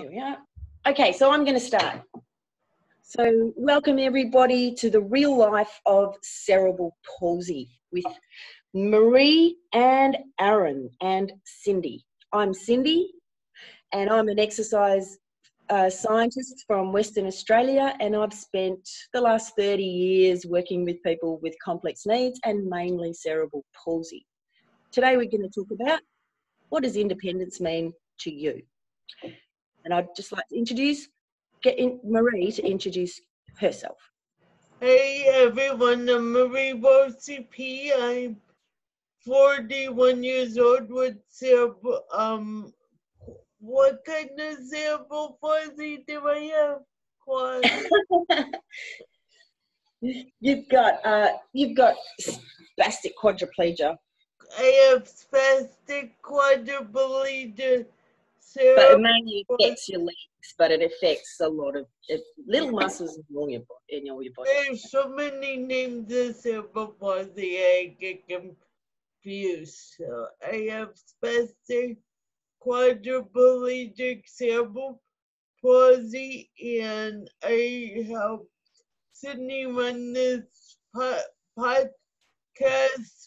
Here we are. Okay, so I'm going to start. So welcome everybody to the real life of cerebral palsy with Marie and Aaron and Cindy. I'm Cindy and I'm an exercise scientist from Western Australia, and I've spent the last 30 years working with people with complex needs and mainly cerebral palsy. Today we're going to talk about what does independence mean to you. And I'd just like to get Marie to introduce herself. Hey everyone, I'm Marie CP. I'm 41 years old with cerebral, what kind of cerebral palsy do I have? You've got spastic quadriplegia. I have spastic quadriplegia. But it mainly affects your legs, but it affects a lot of little muscles in all your body. There's so many names of cerebral palsy, I get confused. So I have spastic quadriplegic cerebral palsy, and I help Sydney run this podcast.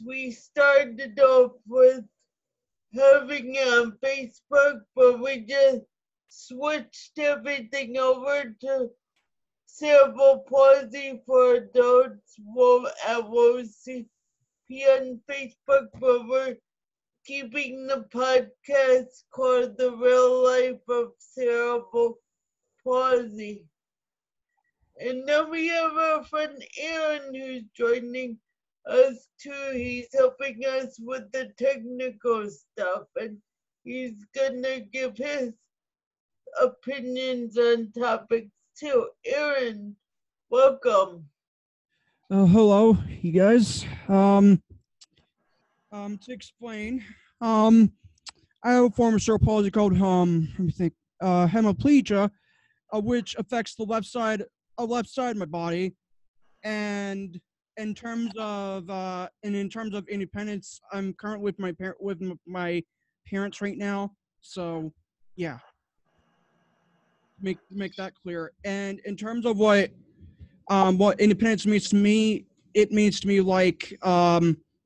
We started off with having it on Facebook, but we just switched everything over to cerebral palsy for adults at WOCP on Facebook, but we're keeping the podcast called The Real Life of Cerebral Palsy. And then we have our friend Aaron who's joining us too. He's helping us with the technical stuff, and he's gonna give his opinions on topics too. Aaron, welcome. Hello, you guys. To explain, I have a form of cerebral palsy called hemiplegia, which affects the left side of my body, and in terms of independence, I'm currently with my parents right now. So, yeah, make that clear. And in terms of what independence means to me, it means to me like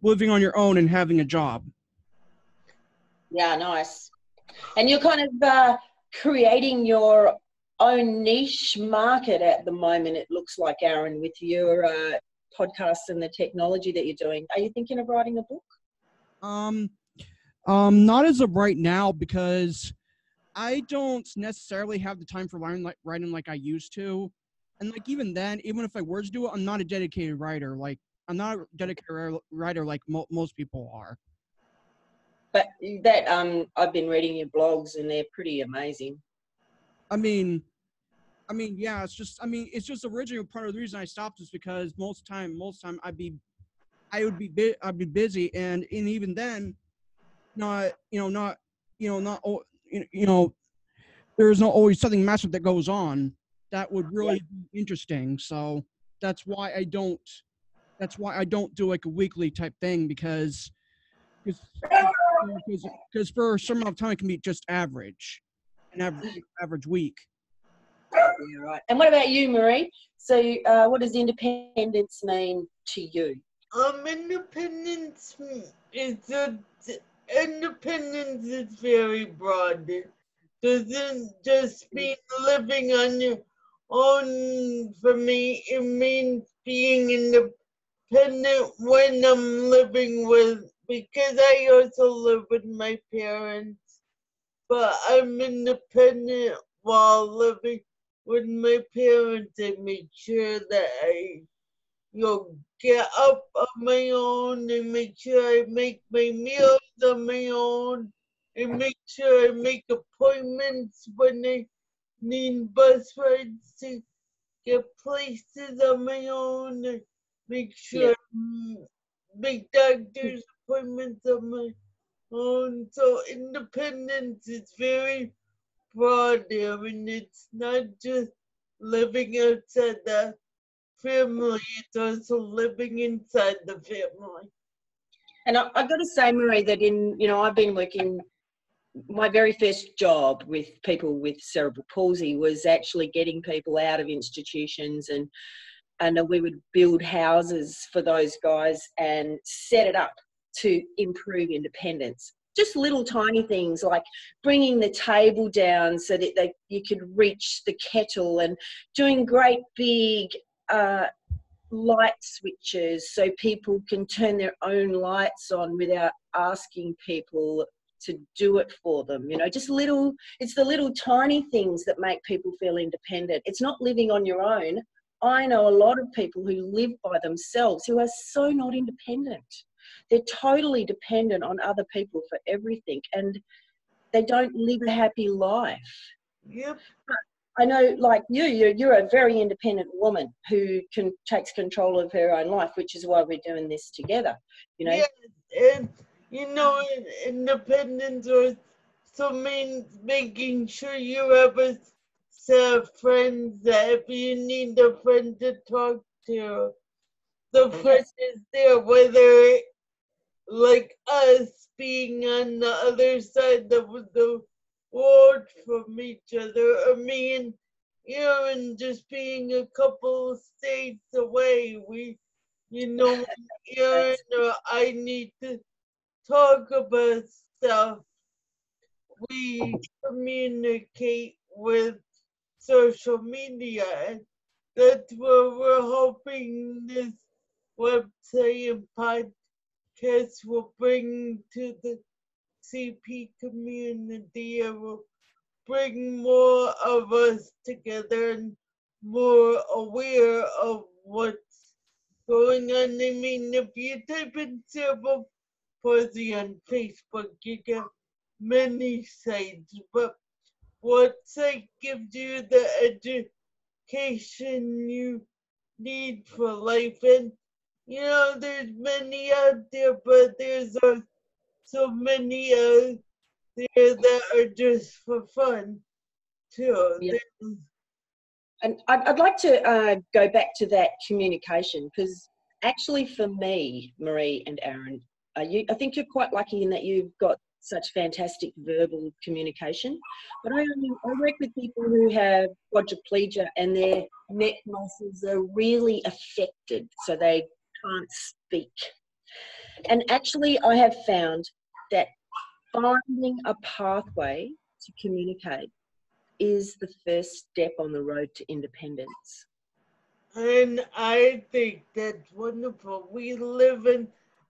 living on your own and having a job. Yeah, nice. And you're kind of creating your own niche market at the moment, it looks like, Aaron, with your podcasts and the technology that you're doing. Are you thinking of writing a book? Not as of right now, because I don't necessarily have the time for writing like I used to. And like even then, even if I were to do it, I'm not a dedicated writer. Like I'm not a dedicated writer like most people are. But that I've been reading your blogs and they're pretty amazing. I mean, yeah, it's just originally part of the reason I stopped is because most time I'd be busy, and even then, there's not always something massive that goes on that would really be interesting. So that's why I don't do like a weekly type thing, because for a certain amount of time it can be just an average week. Yeah, right. And what about you, Marie? So what does independence mean to you? Independence is very broad. It doesn't just mean living on your own. For me, it means being independent when I'm living because I also live with my parents, but I'm independent while living with my parents. I make sure that I get up on my own, and make sure I make my meals on my own, and make sure I make appointments when I need bus rides to get places on my own, and make sure I make doctor's appointments on my own. So independence is very broad there, and it's not just living outside the family, it's also living inside the family. And I've got to say, Marie, that I've been working my very first job with people with cerebral palsy was actually getting people out of institutions, and we would build houses for those guys and set it up to improve independence. Just little tiny things like bringing the table down so that you could reach the kettle, and doing great big light switches so people can turn their own lights on without asking people to do it for them. You know, just it's the little tiny things that make people feel independent. It's not living on your own. I know a lot of people who live by themselves who are so not independent. They're totally dependent on other people for everything, and they don't live a happy life. Yep. I know, like you're a very independent woman who takes control of her own life, which is why we're doing this together, you know. Yeah, and you know, independence also means making sure you have a set of friends that if you need a friend to talk to, the friend is there, whether like us being on the other side of the world from each other, or me and Aaron just being a couple states away. You know, when Aaron or I need to talk about stuff, we communicate with social media, and that's what we're hoping this website and podcast will bring to the CP community. It will bring more of us together and more aware of what's going on. I mean, if you type in cerebral palsy on Facebook, you get many sites, but what site gives you the education you need for life? And you know, there's many out there, but there's so many out there that are just for fun too. Yeah. And I'd like to go back to that communication, because actually for me, Marie and Aaron, I think you're quite lucky in that you've got such fantastic verbal communication. But I work with people who have quadriplegia and their neck muscles are really affected, so they can't speak. And actually, I have found that finding a pathway to communicate is the first step on the road to independence. And I think that's wonderful. We live in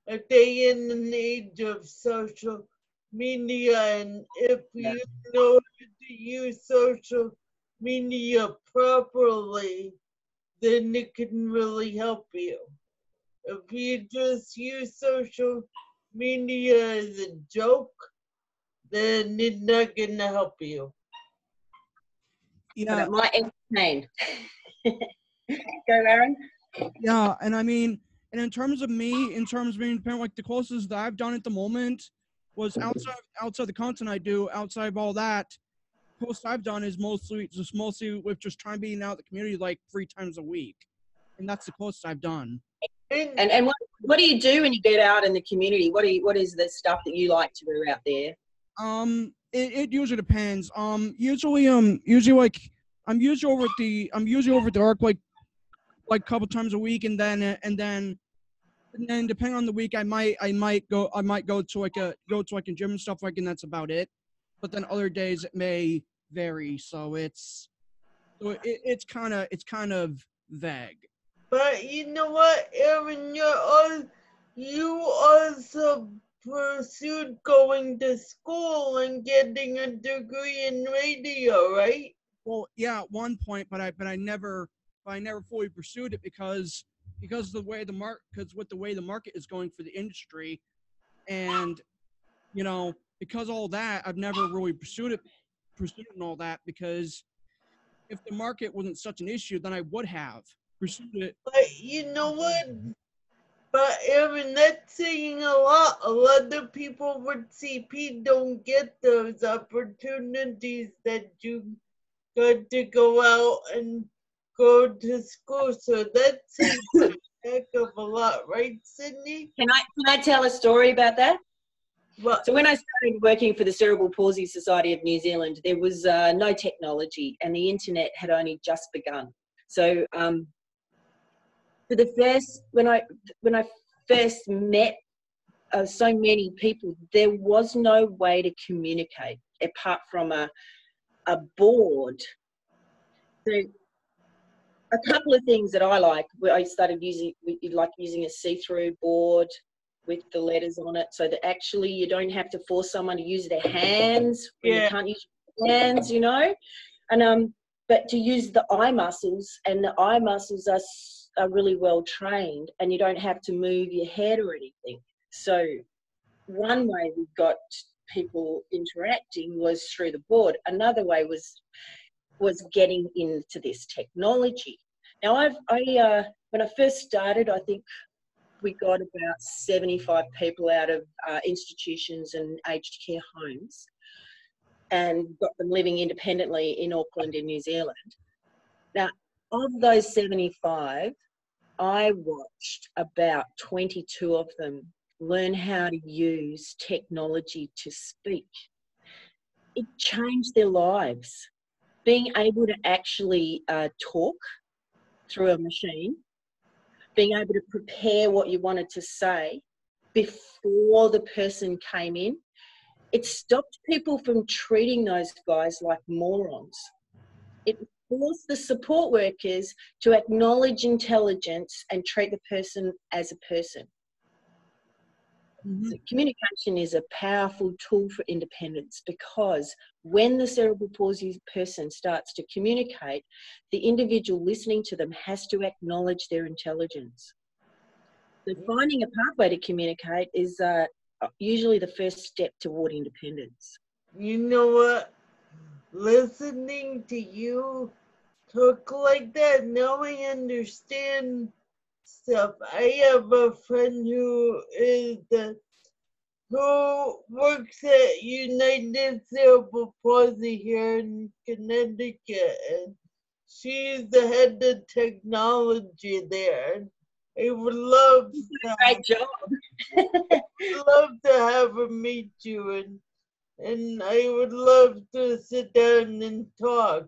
a day and an age of social media, and if you know how to use social media properly, then it can really help you. If you just use social media as a joke, then it's not gonna help you. Yeah, but it might entertain. Go, Aaron. Yeah, and I mean, and in terms of me, in terms of being independent, like the closest that I've done at the moment was outside the content I do, outside of all that, most I've done is mostly with just trying to be out in the community like 3 times a week, and that's the closest I've done. And what do you do when you get out in the community? What is the stuff that you like to do out there? It usually depends. Usually like I'm usually over at the Arc like a couple times a week, and then depending on the week, I might go to like a gym and stuff like, and that's about it. But then other days it may vary, so it's kind of vague. But you know what, Aaron, you also pursued going to school and getting a degree in radio, right? Well, yeah, at one point, but I never fully pursued it because with the way the market is going for the industry, and you know, because all that, I've never really pursued and all that, because if the market wasn't such an issue, then I would have pursued it. But you know what? But Aaron, that's saying a lot. A lot of people with CP don't get those opportunities that you got to go out and go to school. So that's saying a heck of a lot, right, Sydney? Can I tell a story about that? Well, So when I started working for the Cerebral Palsy Society of New Zealand, there was no technology and the internet had only just begun. So for the first, when I first met so many people, there was no way to communicate apart from a board. So a couple of things that I like, where I started using a see-through board with the letters on it, so that actually you don't have to force someone to use their hands when you can't use your hands, you know. And but to use the eye muscles, and the eye muscles are really well trained, and you don't have to move your head or anything. So one way we got people interacting was through the board. Another way was getting into this technology. Now, when I first started, I think we got about 75 people out of institutions and aged care homes, and got them living independently in Auckland in New Zealand. Now, of those 75, I watched about 22 of them learn how to use technology to speak. It changed their lives. Being able to actually talk through a machine, being able to prepare what you wanted to say before the person came in, it stopped people from treating those guys like morons. It forced the support workers to acknowledge intelligence and treat the person as a person. So communication is a powerful tool for independence, because when the cerebral palsy person starts to communicate, the individual listening to them has to acknowledge their intelligence. So finding a pathway to communicate is usually the first step toward independence. you know what? Listening to you talk like that, now I understand stuff. I have a friend who works at United Cerebral Palsy here in Connecticut, and she's the head of technology there. I would love Great job. love to have her meet you, and I would love to sit down and talk.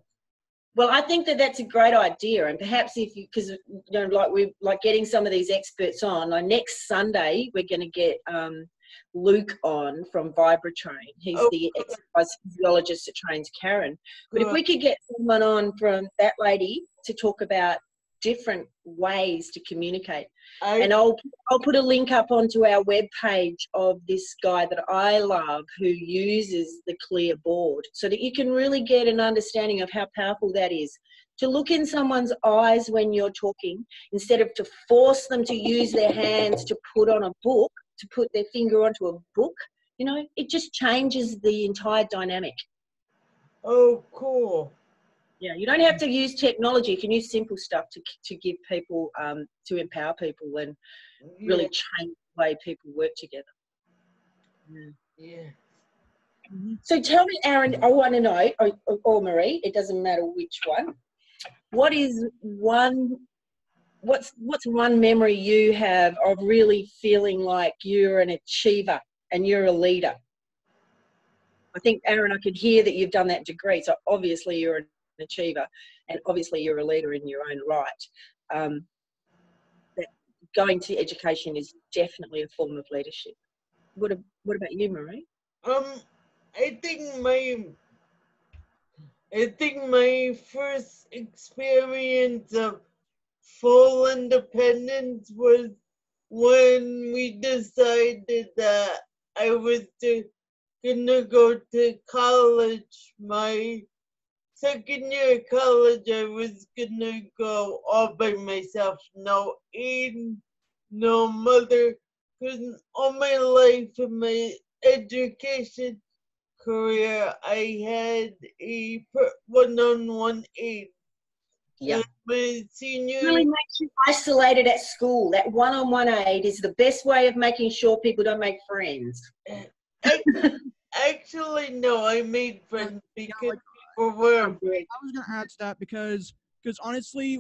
Well, I think that that's a great idea, and perhaps if you, because we're getting some of these experts on. Like next Sunday, we're going to get Luke on from Vibratrain. He's the exercise physiologist that trains Karen. But if we could get someone on from that lady to talk about different ways to communicate, and I'll put a link up onto our webpage of this guy that I love who uses the clear board, so that you can really get an understanding of how powerful that is. To look in someone's eyes when you're talking, instead of to force them to use their hands to put on a book, to put their finger onto a book, you know, it just changes the entire dynamic. Oh, cool. Yeah, you don't have to use technology. You can use simple stuff to give people, to empower people and really change the way people work together. Yeah. So tell me, Aaron, I want to know, or Marie, it doesn't matter which one. What's one memory you have of really feeling like you're an achiever and you're a leader? I think, Aaron, I could hear that you've done that degree, so obviously you're an achiever, and obviously you're a leader in your own right. That going to education is definitely a form of leadership. What about you, Marie? I think my first experience of full independence was when we decided that I was gonna go to college. My second year of college, I was gonna go all by myself, no aid, no mother, because all my life in my education career, I had a one-on-one aid. Yeah. My senior It really makes you isolated at school. That one-on-one aid is the best way of making sure people don't make friends. Actually, no, I made friends because people were. I was gonna add to that because honestly,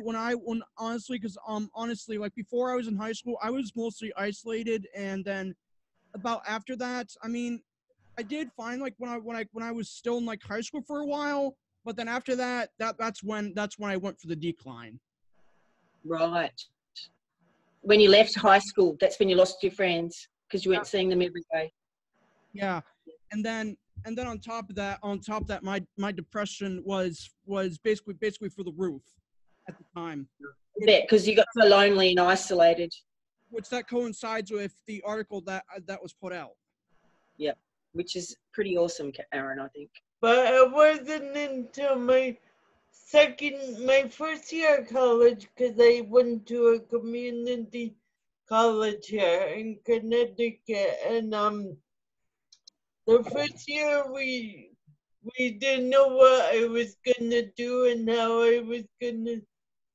honestly, like before I was in high school, I was mostly isolated, and then about after that, I mean, I did find like when I was still in like high school for a while, but then after that, that's when I went for the decline. Right. When you left high school, that's when you lost your friends because you weren't seeing them every day. Yeah, and then on top of that, my depression was basically for the roof at the time. I bet, because you got so lonely and isolated. Which that coincides with the article that was put out. Yep, which is pretty awesome, Aaron, I think. But it wasn't until my first year of college, because I went to a community college here in Connecticut, and the first year we didn't know what I was gonna do and how I was gonna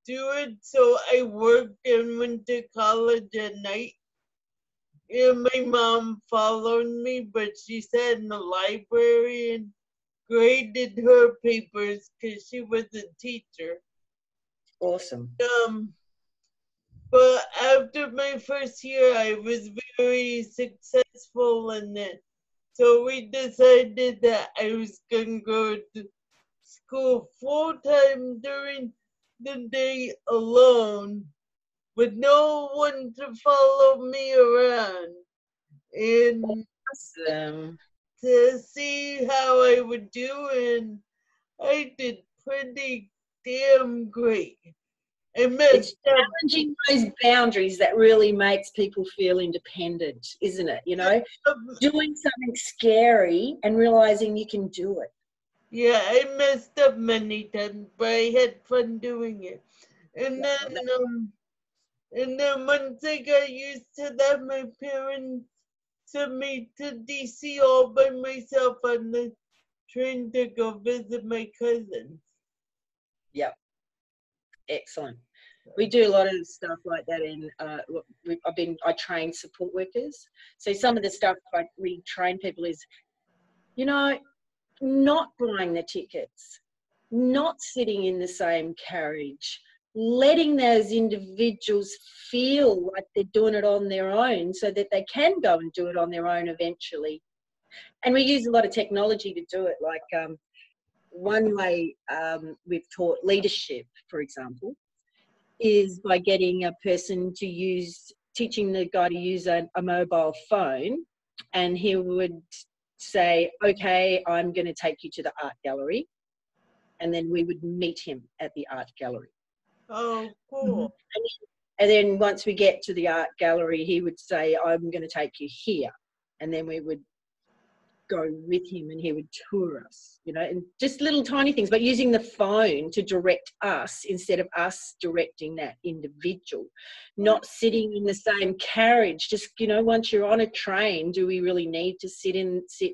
do it, so I worked and went to college at night. And my mom followed me, but she sat in the library and graded her papers because she was a teacher. Awesome. But after my first year, I was very successful in it. So we decided that I was going to go to school full-time during the day alone with no one to follow me around. And Awesome. to see how I would do, and I did pretty damn great. It's challenging those boundaries that really makes people feel independent, isn't it? You know, doing something scary and realizing you can do it. Yeah, I messed up many times, but I had fun doing it. And then once I got used to that, my parents sent me to DC all by myself on the train to go visit my cousins. Yep. Excellent. We do a lot of stuff like that in, I train support workers. So some of the stuff we train people is, you know, not buying the tickets, not sitting in the same carriage, letting those individuals feel like they're doing it on their own so that they can go and do it on their own eventually. And we use a lot of technology to do it. Like one way we've taught leadership, for example, is by getting a person to teaching the guy to use a mobile phone, and he would say, okay, I'm going to take you to the art gallery, and then we would meet him at the art gallery. Oh, cool. And then once we get to the art gallery, he would say, I'm going to take you here, and then we would go with him and he would tour us, you know, and just little tiny things, but using the phone to direct us instead of us directing that individual, not sitting in the same carriage. Just, you know, once you're on a train, do we really need to sit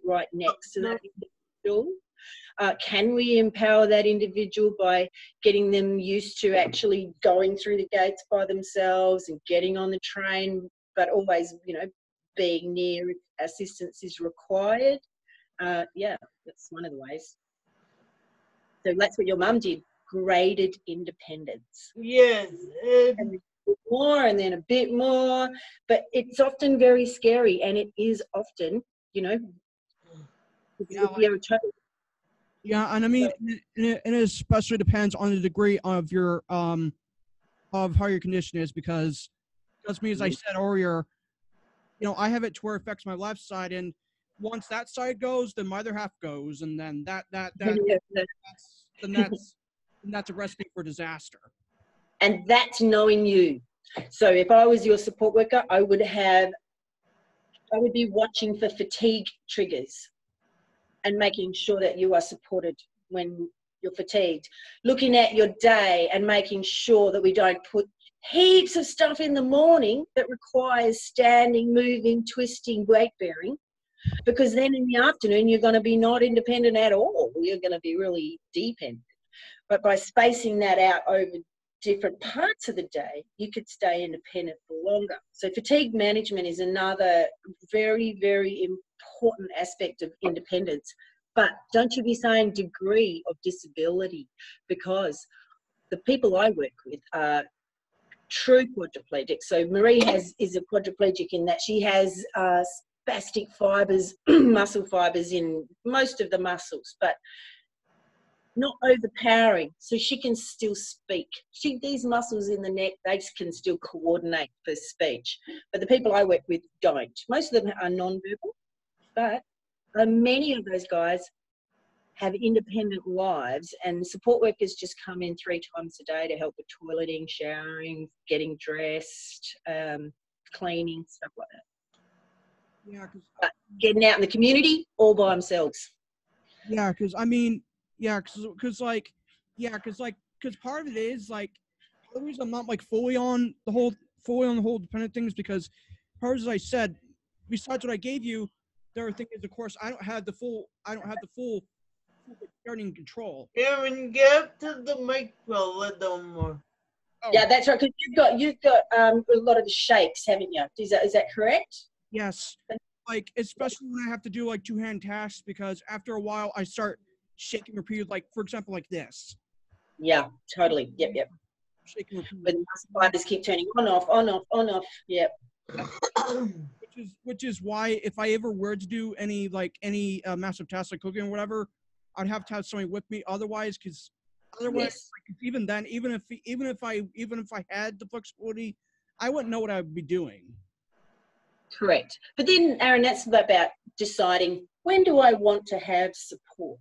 right next to that individual? Can we empower that individual by getting them used to actually going through the gates by themselves and getting on the train, but always, you know, being near if assistance is required? Yeah, that's one of the ways. So that's what your mum did, graded independence. Yes. And more and then a bit more, but it's often very scary, and it is often, you know, yeah, and I mean, it especially depends on the degree of your of how your condition is, because me, as I said earlier, you know, I have it to where it affects my left side, and once that side goes, then my other half goes, and then that's a recipe for disaster. And that's knowing you. So if I was your support worker, I would be watching for fatigue triggers and making sure that you are supported when you're fatigued. Looking at your day and making sure that we don't put heaps of stuff in the morning that requires standing, moving, twisting, weight bearing, because then in the afternoon you're going to be not independent at all. You're going to be really dependent. But by spacing that out over different parts of the day, you could stay independent for longer. So fatigue management is another very, very important aspect of independence. But don't you be saying degree of disability, because the people I work with are true quadriplegic. So Marie is a quadriplegic in that she has spastic fibers, muscle fibers in most of the muscles, but not overpowering, so she can still speak. These muscles in the neck, they can still coordinate for speech, but the people I work with don't. Most of them are non-verbal, but many of those guys have independent lives, and support workers just come in 3 times a day to help with toileting, showering, getting dressed, cleaning, stuff like that. Yeah, but getting out in the community all by themselves. Yeah, because I mean, yeah, because part of it is like the reason I'm not like fully on the whole dependent thing is because part as I said, besides what I gave you, the other thing is of course I don't have the full parenting control. Aaron, get up to the microphone a little more. Oh. Yeah, that's right. Because you've got a lot of the shakes, haven't you? Is that correct? Yes. Like especially when I have to do like 2-hand tasks, because after a while I start shaking repeatedly. Like for example, like this. Yeah, totally. Yep. Shaking repeatedly. But the muscle fibers keep turning on, off, on, off, on, off. Yep. Which is why if I ever were to do any massive tasks like cooking or whatever, I'd have to have somebody with me. Otherwise, yes. Like, even then, even if I had the flexibility, I wouldn't know what I would be doing. Correct. But then, Aaron, that's about deciding, when do I want to have support?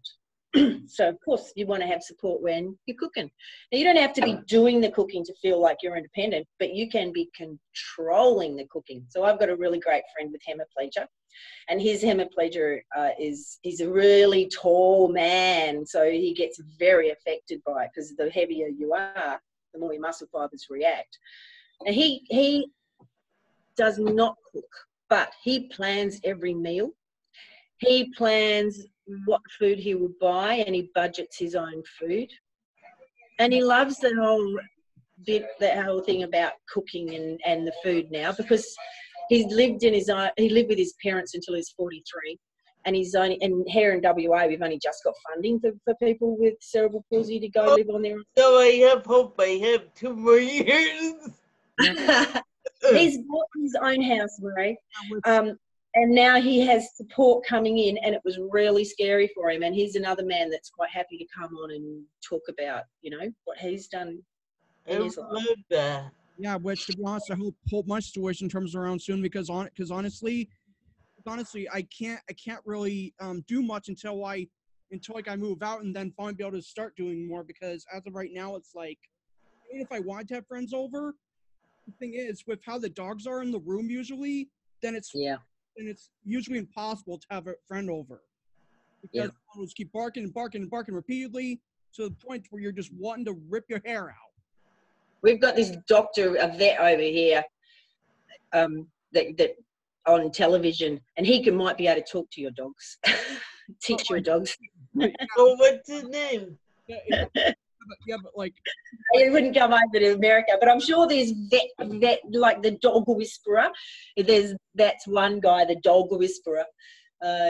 So, of course, you want to have support when you're cooking. Now, you don't have to be doing the cooking to feel like you're independent, but you can be controlling the cooking. So I've got a really great friend with hemiplegia, and his hemiplegia he's a really tall man, so he gets very affected by it because the heavier you are, the more your muscle fibers react. And he does not cook, but he plans every meal. He plans what food he will buy, and he budgets his own food. And he loves that whole thing about cooking and the food now, because he lived with his parents until he was 43. And here in WA, we've only just got funding for people with cerebral palsy to go live on their own. So I have hope I have 2 more years. He's bought his own house, Marie. And now he has support coming in, and it was really scary for him. And he's another man that's quite happy to come on and talk about, what he's done in his life. I love that. Yeah, which to be honest, I hope my situation turns around soon, because honestly, I can't really do much until I move out and then finally be able to start doing more, because as of right now, it's like, even if I wanted to have friends over, the thing is, with how the dogs are in the room usually, then it's usually impossible to have a friend over, because they just keep barking and barking and barking repeatedly to the point where you're just wanting to rip your hair out. We've got this doctor, a vet over here, that on television, and he might be able to talk to your dogs, teach your dogs. So what's his name? But like, it wouldn't come over to America, but I'm sure there's vet like the dog whisperer. That's one guy, the dog whisperer.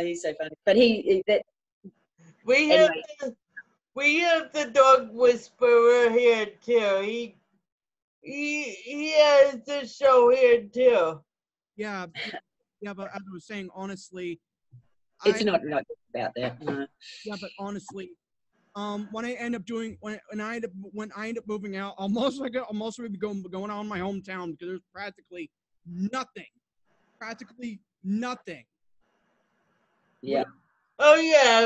He's so funny. But we have the dog whisperer here too. He has the show here too. Yeah, but as I was saying, honestly, it's not about that. No. Yeah, but honestly, when I end up moving out, I'm also going to be going out in my hometown, because there's practically nothing. Yeah. Oh yeah,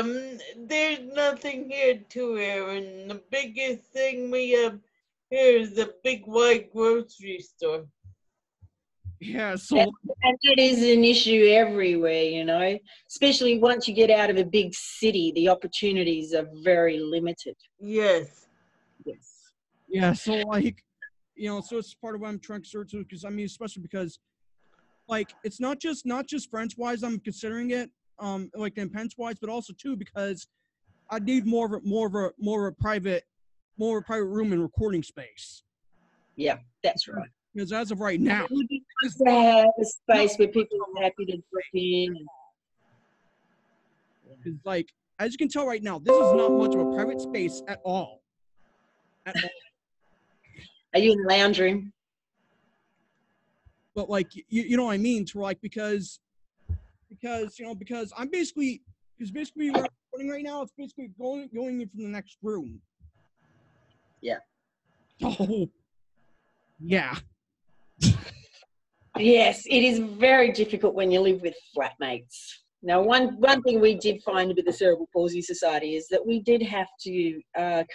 there's nothing here too, Aaron. The biggest thing we have here is the big white grocery store. Yeah, so and it is an issue everywhere, especially once you get out of a big city, the opportunities are very limited. Yes. Yeah, so like, so it's part of what I'm trying to search, because I mean, especially because like, it's not just friends wise I'm considering it, like independence wise, but also too because I need more of a private room and recording space. Yeah, that's right. Because as of right now, it would be nice to have a space where people are happy to drop in. Because, like, as you can tell right now, this is not much of a private space at all. Are you in the lounge room? But like, you know what I mean? To like, because because I'm basically where I'm recording right now. It's basically going in from the next room. Yeah. Oh, yeah. Yes, it is very difficult when you live with flatmates. Now, one thing we did find with the Cerebral Palsy Society is that we did have to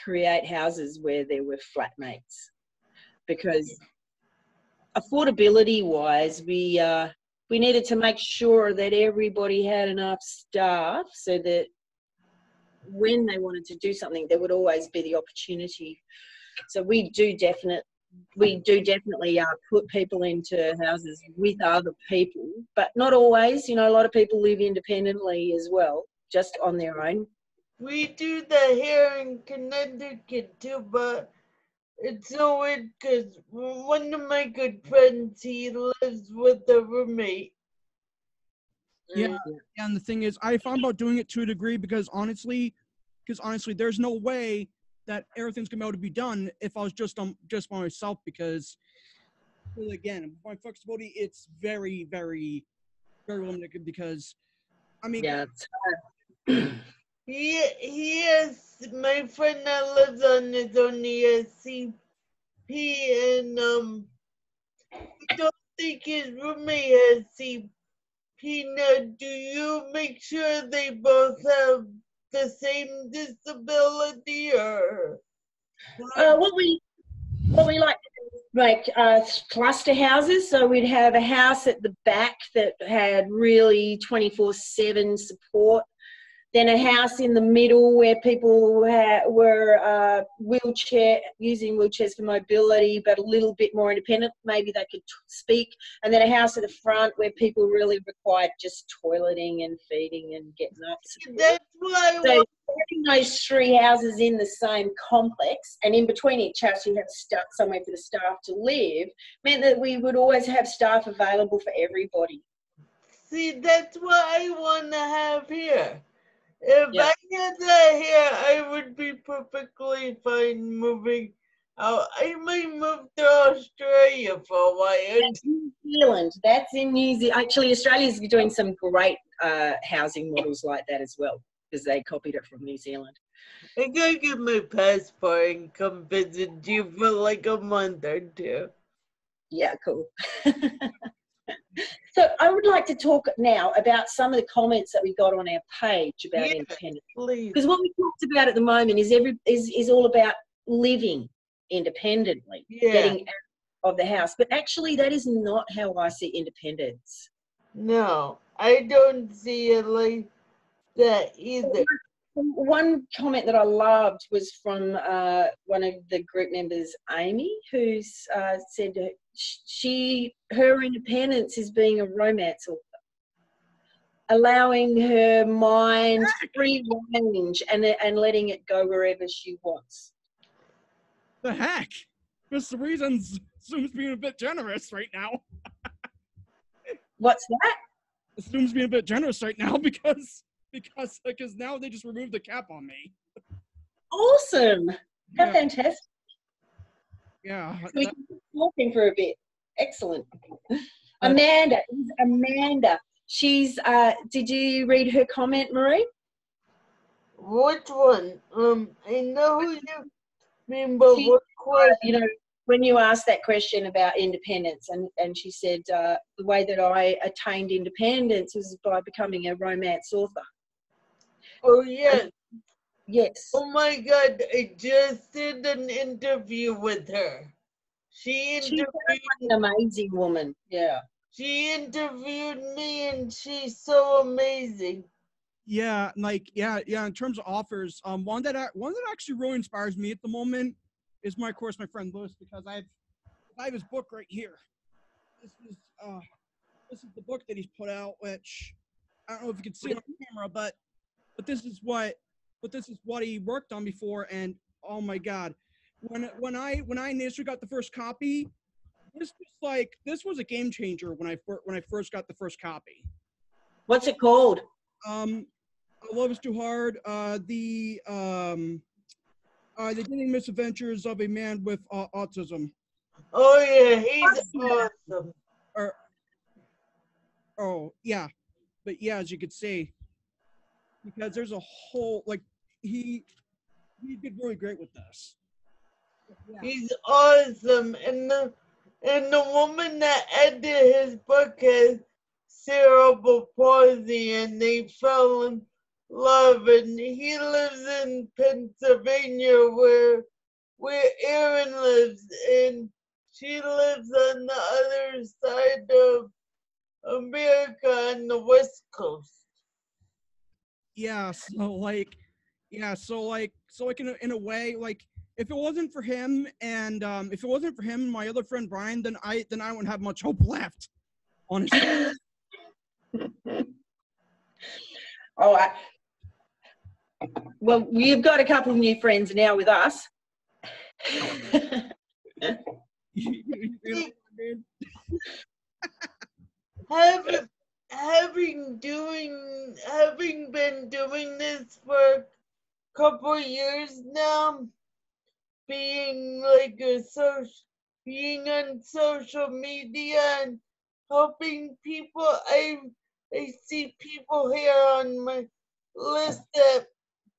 create houses where there were flatmates, because affordability-wise, we needed to make sure that everybody had enough staff so that when they wanted to do something, there would always be the opportunity. So we do definitely put people into houses with other people, but not always. You know, a lot of people live independently as well, just on their own. We do that here in Connecticut too, but it's so weird because one of my good friends, he lives with a roommate. Yeah, and the thing is, I found about doing it to a degree because honestly, there's no way that everything's gonna be able to be done if I was just by myself. Because, well, again, my flexibility, it's very, very, very limited. Because, I mean, Yeah. He has, my friend that lives on his own, he has CP, and I don't think his roommate has CP. Now, do you make sure they both have the same disability, or? What we like to do is make cluster houses. So we'd have a house at the back that had really 24/7 support. Then a house in the middle where people were using wheelchairs for mobility, but a little bit more independent. Maybe they could speak. And then a house at the front where people really required just toileting and feeding and getting up. That's why So having those three houses in the same complex, and in between each house you have somewhere for the staff to live, meant that we would always have staff available for everybody. See, that's what I want to have here. If I had that here, I would be perfectly fine moving out. I might move to Australia for a while. That's New Zealand. That's in New Zealand. Actually, Australia's doing some great housing models like that as well, because they copied it from New Zealand. I gotta get my passport and come visit you for like a month or two. Yeah, cool. So I would like to talk now about some of the comments that we got on our page about independence. Because what we talked about at the moment is all about living independently, getting out of the house. But actually, that is not how I see independence. No, I don't see it like that either. One comment that I loved was from one of the group members, Amy, who said her independence is being a romance author, allowing her mind free range and letting it go wherever she wants. The heck? Mr. Reasons assumes being a bit generous right now. What's that? Assumes being a bit generous right now because now they just removed the cap on me. Awesome. How fantastic. Yeah. So we can keep talking for a bit. Excellent. Amanda. She's did you read her comment, Marie? Which one? I know who you mean, but what question? You know, when you asked that question about independence, and she said the way that I attained independence was by becoming a romance author. Oh, yes. Yes. Oh, my God. I just did an interview with her. She's an amazing woman. Yeah. She interviewed me, and she's so amazing. Yeah, like in terms of offers, one that actually really inspires me at the moment is my friend Lewis, because I have his book right here. This is the book that he's put out, which I don't know if you can see it on camera, but this is what he worked on before, and oh my God, when I initially got the first copy, this was a game changer when I first got the first copy. What's it called? Love is Too Hard. The Dating Misadventures of a Man with Autism. Oh yeah, he's awesome. Oh yeah. yeah, as you could see, because there's a whole like he did really great with this. Yeah. He's awesome, and the woman that edited his book has cerebral palsy, and they fell in love. And he lives in Pennsylvania, where Erin lives, and she lives on the other side of America on the West Coast. Yeah, so in a way, like if it wasn't for him and my other friend Brian, then I wouldn't have much hope left, honestly. Oh, well, you've got a couple of new friends now with us. Having been doing this for a couple years now, being being on social media and helping people, I see people here on my list that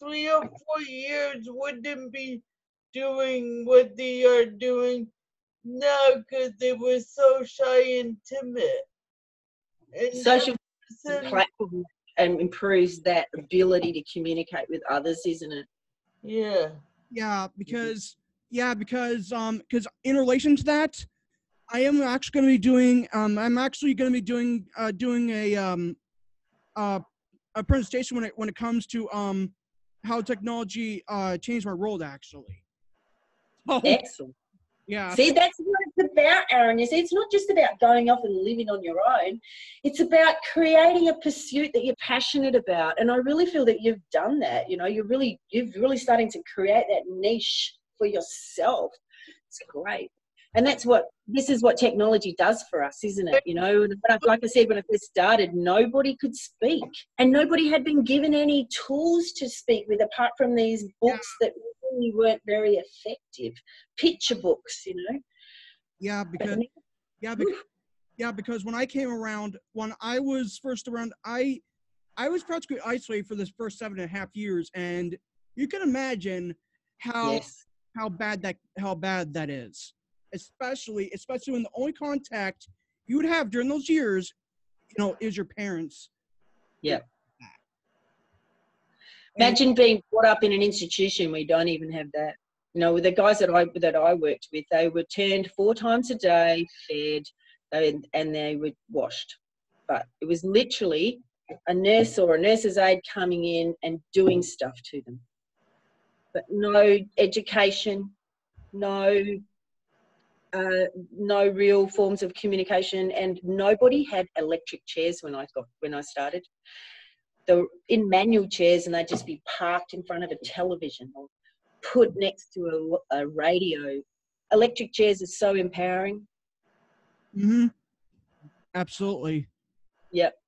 3 or 4 years wouldn't be doing what they are doing now because they were so shy and timid. And Social platform improves that ability to communicate with others, isn't it? Yeah. Yeah, because in relation to that, I am actually going to be doing a presentation when it comes to how technology changed my world actually. Oh, Excellent. yeah. See, that's what it's about, Aaron. You see, it's not just about going off and living on your own. It's about creating a pursuit that you're passionate about. And I really feel that you've done that. You know, you're really starting to create that niche for yourself. It's great. And this is what technology does for us, isn't it? You know, like I said, when I first started, nobody could speak and nobody had been given any tools to speak with apart from these books that really weren't very effective. Picture books, you know. Because when I came around, when I was first around, I was practically isolated for this first 7.5 years, and you can imagine how bad that is. Especially when the only contact you would have during those years, you know, is your parents. Yeah. Imagine being brought up in an institution where you don't even have that. You know, with the guys that I worked with, they were turned 4 times a day, fed, and they were washed. But it was literally a nurse or a nurse's aide coming in and doing stuff to them. But no education, no real forms of communication, and nobody had electric chairs when I started. They were in manual chairs, and they'd just be parked in front of a television or put next to a radio. Electric chairs are so empowering. Mm-hmm. Absolutely. Yep.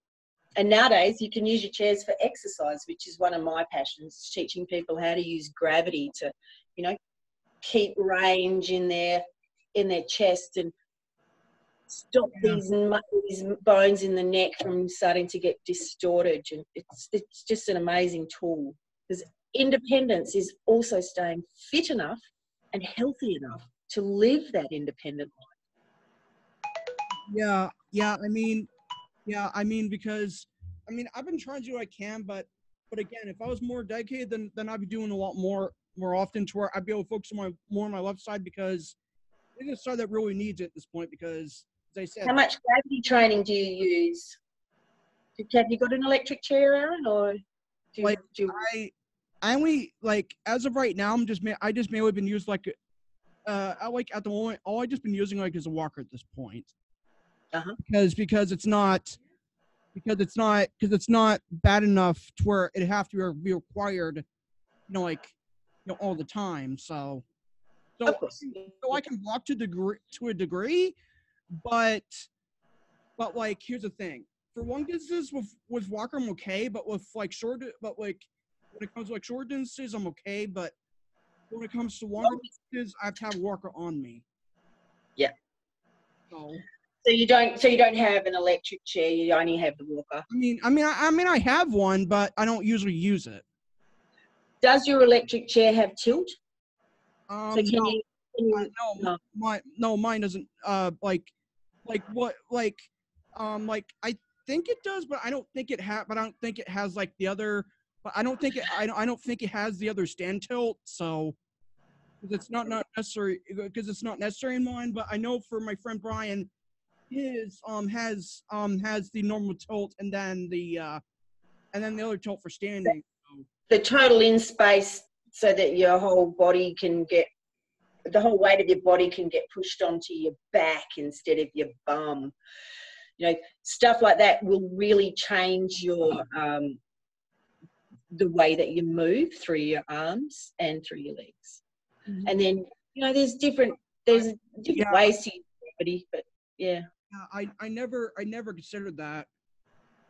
And nowadays you can use your chairs for exercise, which is one of my passions, teaching people how to use gravity to, you know, keep range in their chest and stop these bones in the neck from starting to get distorted. And it's just an amazing tool, because independence is also staying fit enough and healthy enough to live that independent life. Because I've been trying to do what I can, but again, if I was more dedicated, then I'd be doing a lot more often, to where I'd be able to focus more on my left side, because it's the side that really needs it at this point. Because as I said, how much gravity training do you use? Have you got an electric chair, Aaron, or I only, like, as of right now, I just mainly been using at the moment, all I just been using is a walker at this point. Because it's not bad enough to where it have to be required, all the time. So I can walk to a degree, but like, here's the thing: for long distances with walker, I'm okay, but when it comes to short distances, I'm okay, but when it comes to longer distances, I have to have a walker on me. Yeah. So you don't have an electric chair. You only have the walker. I have one, but I don't usually use it. Does your electric chair have tilt? So can No, you no, mine doesn't. Like I think it does, but I don't think it But I don't think it has like the other. But I don't think it. I don't think it has the other stand tilt. So because it's not necessary. Because it's not necessary in mine. But I know for my friend Brian, his has the normal tilt and then the other tilt for standing. the total in space so that your whole body can get the whole weight of your body can get pushed onto your back instead of your bum. You know, stuff like that will really change your the way that you move through your arms and through your legs. Mm-hmm. And then, you know, there's different ways to use your body, but yeah. I never considered that.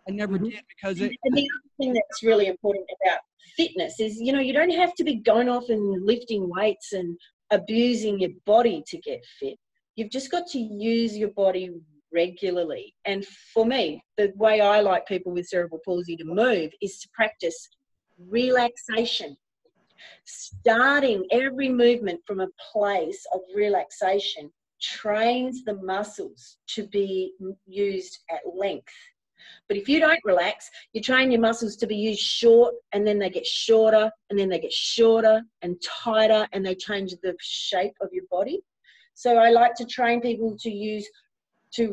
I never did because And the other thing that's really important about fitness is, you know, you don't have to be going off and lifting weights and abusing your body to get fit. You've just got to use your body regularly. And for me, the way I like people with cerebral palsy to move is to practice relaxation. Starting every movement from a place of relaxation trains the muscles to be used at length. But if you don't relax, you train your muscles to be used short, and then they get shorter, and then they get shorter and tighter, and they change the shape of your body. So I like to train people to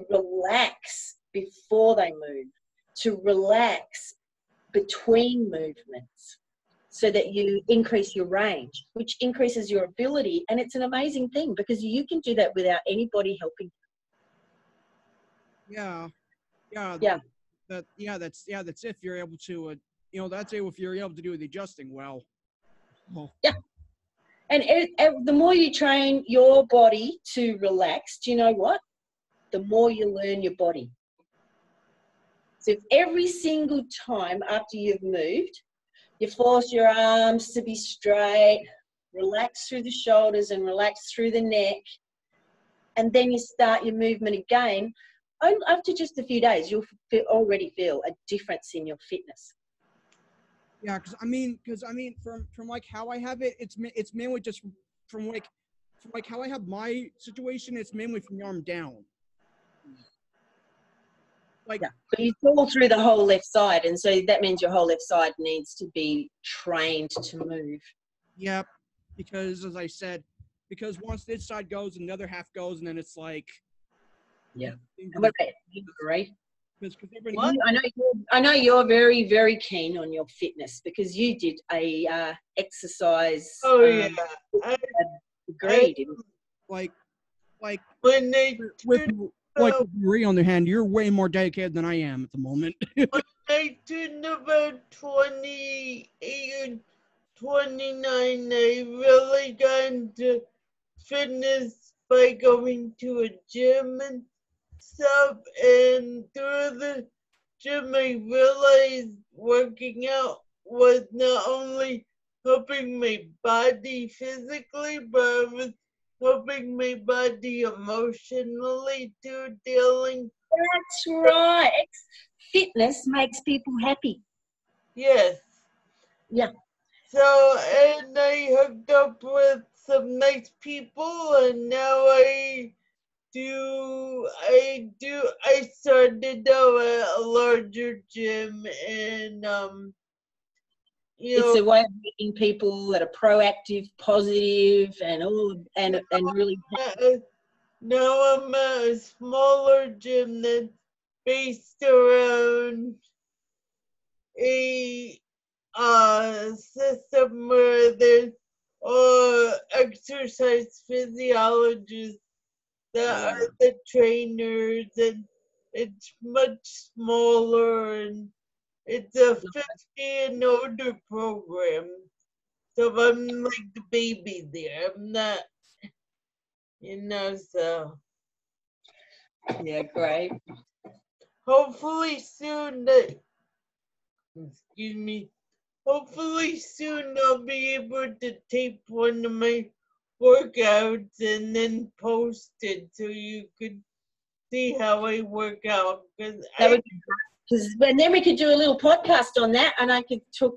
relax before they move, to relax between movements, so that you increase your range, which increases your ability. And it's an amazing thing because you can do that without anybody helping. That's if you're able to, that's if you're able to do the adjusting well. Yeah. And the more you train your body to relax, do you know what? The more you learn your body. So if every single time after you've moved, you force your arms to be straight, relax through the shoulders and relax through the neck, and then you start your movement again, after just a few days, you'll already feel a difference in your fitness. Yeah, because from like how I have it, it's mainly just from like how I have my situation. It's mainly from the arm down. But you fall through the whole left side, and so that means your whole left side needs to be trained to move. Yep, because as I said, because once this side goes and the other half goes, and then it's like, and what about you, Marie? I know you're very, very keen on your fitness because you did a exercise. Degree, didn't you? Like when they with Marie on the hand, you're way more dedicated than I am at the moment. When I turned about 28 and 29, I really got into fitness by going to a gym and stuff, and through the gym I realized working out was not only helping my body physically, but it was helping my body emotionally too, dealing. That's right. Fitness makes people happy. Yes. Yeah. So, and I hooked up with some nice people, and now I started out at a larger gym, and it's a way of meeting people that are proactive, positive, and really. Now I'm at a smaller gym that's based around a system where there's exercise physiologists that are the trainers, and it's much smaller, and it's a 50 and older program. So I'm like the baby there. I'm not, so. Yeah, great. Hopefully soon, hopefully soon I'll be able to tape one of my workouts and then post it so you could see how I work out. That would be because then we could do a little podcast on that, and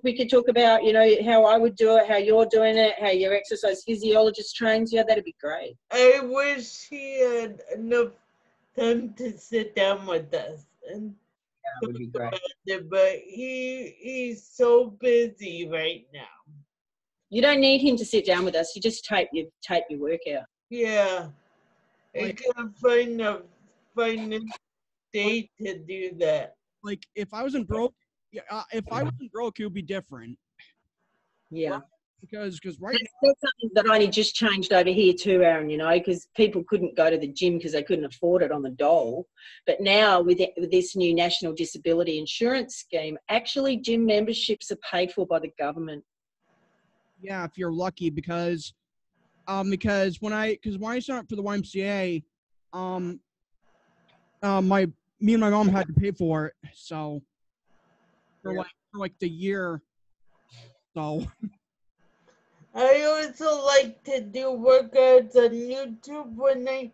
we could talk about, you know, how I would do it, how you're doing it, how your exercise physiologist trains you. That'd be great. I wish he had enough time to sit down with us and That would be great. it, but he's so busy right now. You don't need him to sit down with us. You just tape your workout. Yeah, I can't find a day to do that. Like if I wasn't broke, if I wasn't broke, it would be different. Yeah. Because right that's something that I only just changed over here too, Aaron, you know, because people couldn't go to the gym because they couldn't afford it on the dole. But now with this new National Disability Insurance Scheme, actually gym memberships are paid for by the government. Yeah, if you're lucky, because when I signed up for the YMCA, me and my mom had to pay for it, so for like the year. So I also like to do workouts on YouTube when I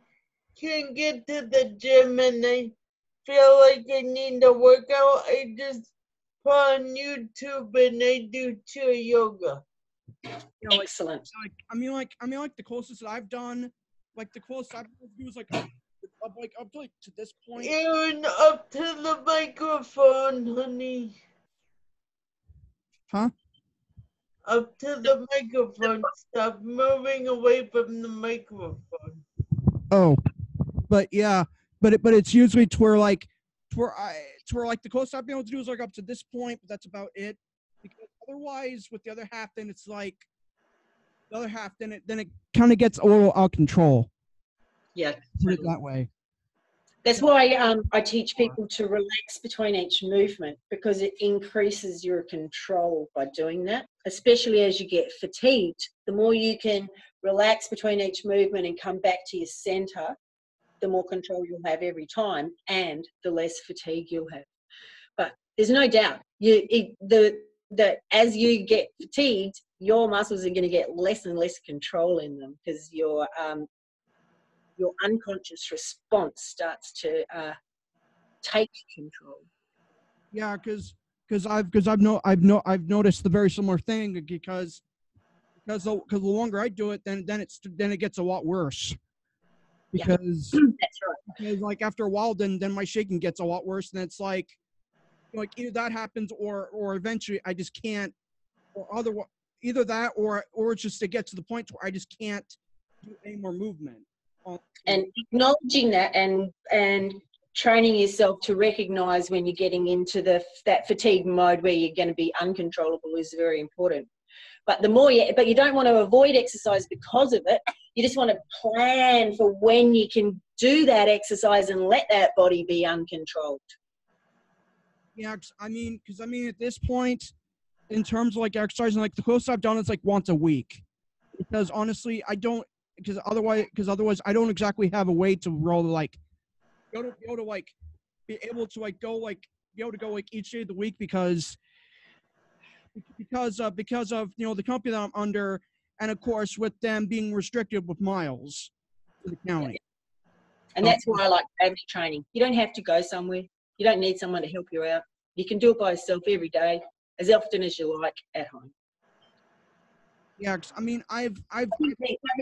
can't get to the gym and I feel like I need a workout. I just put on YouTube and I do chair yoga. Excellent. I mean, the closest that I've done, like the closest I've done was like up to this point. Aaron, up to the microphone, honey. Huh? Up to the microphone. Stop moving away from the microphone. Oh, but yeah, but it's usually to where like the closest I've been able to do is like up to this point, but that's about it. Because otherwise, with the other half, then it's like the other half, then it kind of gets a little out of control. Yeah, put it that way. That's why I teach people to relax between each movement, because it increases your control by doing that, especially as you get fatigued. The more you can relax between each movement and come back to your center, the more control you'll have every time and the less fatigue you'll have. But there's no doubt that as you get fatigued, your muscles are going to get less and less control in them, because your unconscious response starts to take control. Yeah, because I've noticed the very similar thing, because the longer I do it, then it gets a lot worse. Because that's right. Because like after a while, then my shaking gets a lot worse, and it's like either that happens or eventually I just can't, or either that or it's just it gets to the point where I just can't do any more movement. And acknowledging that and training yourself to recognize when you're getting into that fatigue mode where you're going to be uncontrollable is very important. But but you don't want to avoid exercise because of it. You just want to plan for when you can do that exercise and let that body be uncontrolled. Yeah, because at this point, in terms of like exercising, like the closest I've done is like once a week. Because honestly, because otherwise I don't exactly have a way to roll like be able to go each day of the week, because of the company that I'm under, and of course with them being restricted with miles to the county. And that's why I like gravity training. You don't have to go somewhere. You don't need someone to help you out. You can do it by yourself every day, as often as you like at home. Yeah, I mean, I've having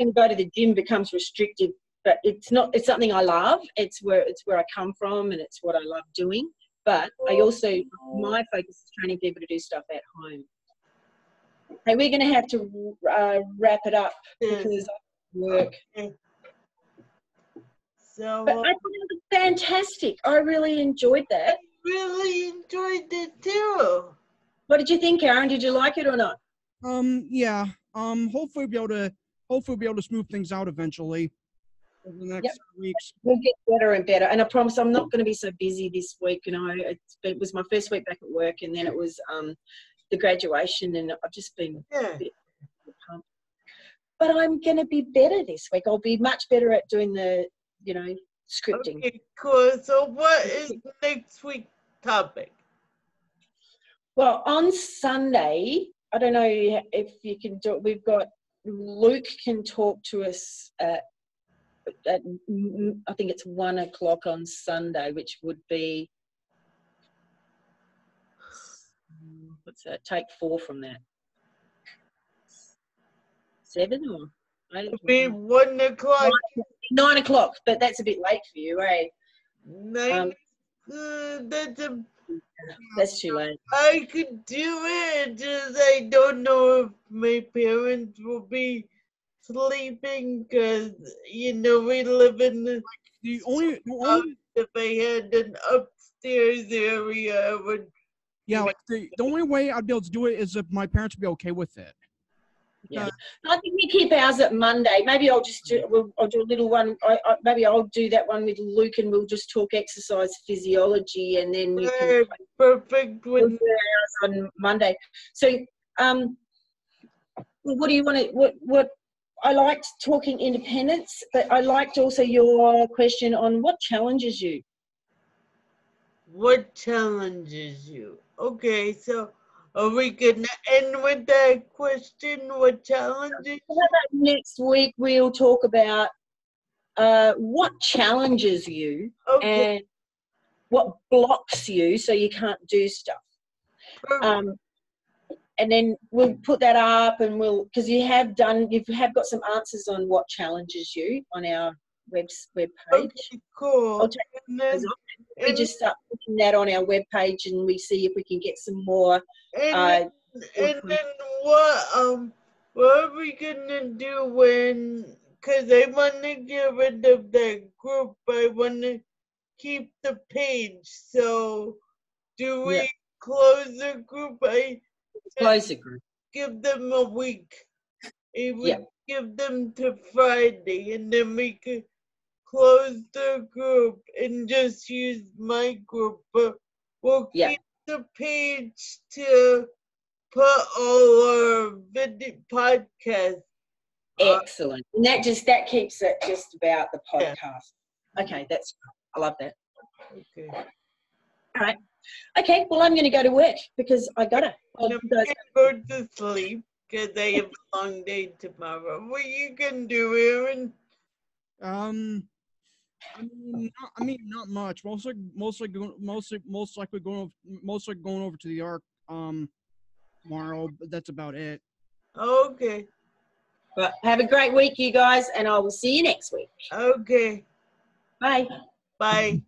to go to the gym becomes restrictive, but it's not. It's something I love. It's where I come from, and it's what I love doing. But my focus is training people to do stuff at home. Hey, we're going to have to wrap it up because I work. So, but I thought it was fantastic. I really enjoyed that. I really enjoyed it too. What did you think, Aaron? Did you like it or not? Yeah. Hopefully we'll be able to smooth things out eventually over the next weeks. We'll get better and better. And I promise I'm not going to be so busy this week. You know, it was my first week back at work, and then it was the graduation, and I've just been a bit pumped. But I'm going to be better this week. I'll be much better at doing the, scripting. Okay, cool. So what is next week's topic? Well, on Sunday, I don't know if you can do it. We've got Luke can talk to us I think it's 1 o'clock on Sunday, which would be, what's that? Take 4 from that. 7 or 8? It'll be 1 o'clock. 9 o'clock, but that's a bit late for you, eh? 9. That's too late. I could do it, just I don't know if my parents will be sleeping, because, you know, we live in the house. If I had an upstairs area, I would. Yeah, like the only way I'd be able to do it is if my parents would be okay with it. Yeah, I think we keep ours at Monday. Maybe I'll just do. I'll do a little one. Maybe I'll do that one with Luke, and we'll just talk exercise physiology, and then you can perfect with ours on Monday. So, what do you want to? What I liked talking independence, but I liked also your question on what challenges you. What challenges you? Okay, so are we gonna end with that question? What challenges? How about next week we'll talk about what challenges you and what blocks you so you can't do stuff. And then we'll put that up, and because you have got some answers on what challenges you on our web page. Okay, cool. I'll take those off. We just start putting that on our web page, and we see if we can get some more. And then what are we gonna do when? Because I want to get rid of that group. I want to keep the page. So, do we close the group? Close the group. Give them a week. Give them to Friday, and then we could close the group and just use my group. But we'll keep the page to put all our video podcasts. Excellent. And that keeps it just about the podcast. Okay, I love that. Okay. All right. Okay, well, I'm going to go to work because I got to. I'm going to go to sleep because I have a long day tomorrow. What are you going to do, Aaron? I mean, not much. Mostly going over to the Ark tomorrow. But that's about it. Okay. But have a great week, you guys, and I will see you next week. Okay. Bye. Bye.